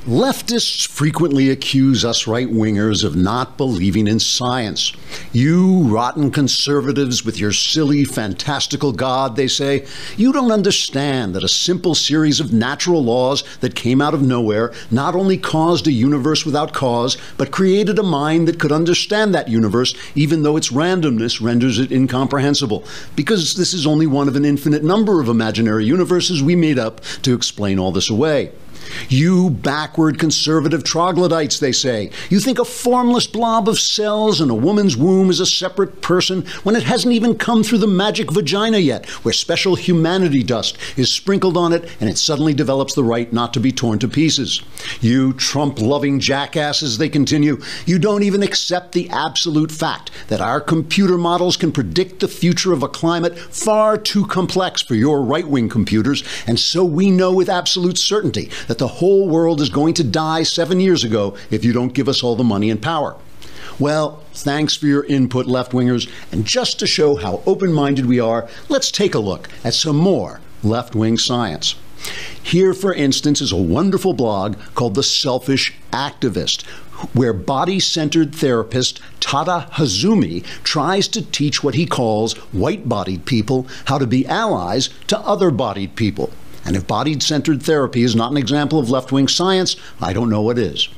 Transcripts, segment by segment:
Leftists frequently accuse us right-wingers of not believing in science. You rotten conservatives with your silly, fantastical God, they say, you don't understand that a simple series of natural laws that came out of nowhere not only caused a universe without cause, but created a mind that could understand that universe, even though its randomness renders it incomprehensible. Because this is only one of an infinite number of imaginary universes we made up to explain all this away. You backward conservative troglodytes, they say. You think a formless blob of cells in a woman's womb is a separate person when it hasn't even come through the magic vagina yet, where special humanity dust is sprinkled on it and it suddenly develops the right not to be torn to pieces. You Trump-loving jackasses, they continue. You don't even accept the absolute fact that our computer models can predict the future of a climate far too complex for your right-wing computers, and so we know with absolute certainty that the whole world is going to die 7 years ago if you don't give us all the money and power. Well, thanks for your input, left-wingers, and just to show how open-minded we are, let's take a look at some more left-wing science. Here, for instance, is a wonderful blog called The Selfish Activist, where body-centered therapist Tada Hazumi tries to teach what he calls white-bodied people how to be allies to other-bodied people. And if body-centered therapy is not an example of left-wing science, I don't know what is.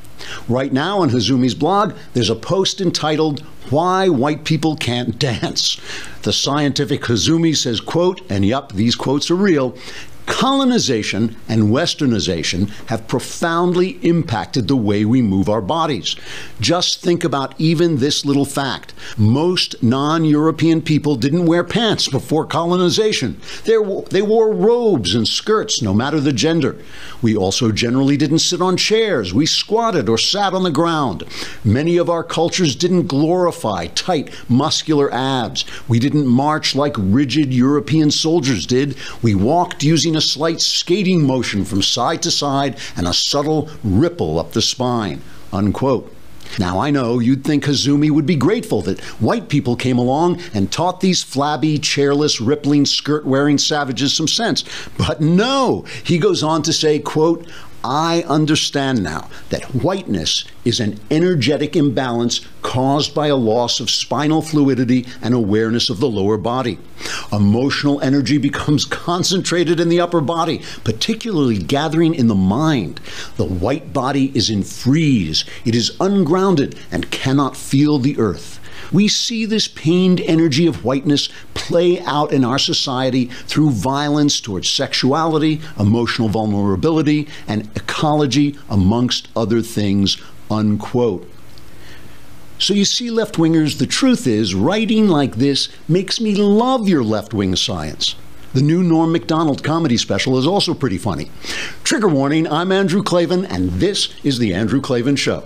Right now on Hazumi's blog, there's a post entitled, "Why White People Can't Dance." The scientific Hazumi says, quote, and yep, these quotes are real, "Colonization and westernization have profoundly impacted the way we move our bodies. Just think about even this little fact. Most non-European people didn't wear pants before colonization. They wore robes and skirts, no matter the gender. We also generally didn't sit on chairs. We squatted or sat on the ground. Many of our cultures didn't glorify tight, muscular abs. We didn't march like rigid European soldiers did. We walked using a slight skating motion from side to side and a subtle ripple up the spine," unquote. Now, I know you'd think Hazumi would be grateful that white people came along and taught these flabby, chairless, rippling, skirt-wearing savages some sense. But no, he goes on to say, quote, "I understand now that whiteness is an energetic imbalance caused by a loss of spinal fluidity and awareness of the lower body. Emotional energy becomes concentrated in the upper body, particularly gathering in the mind. The white body is in freeze. It is ungrounded and cannot feel the earth. We see this pained energy of whiteness play out in our society through violence towards sexuality, emotional vulnerability, and ecology, amongst other things," unquote. So you see, left-wingers, the truth is, writing like this makes me love your left-wing science. The new Norm Macdonald comedy special is also pretty funny. Trigger warning, I'm Andrew Klavan, and this is The Andrew Klavan Show.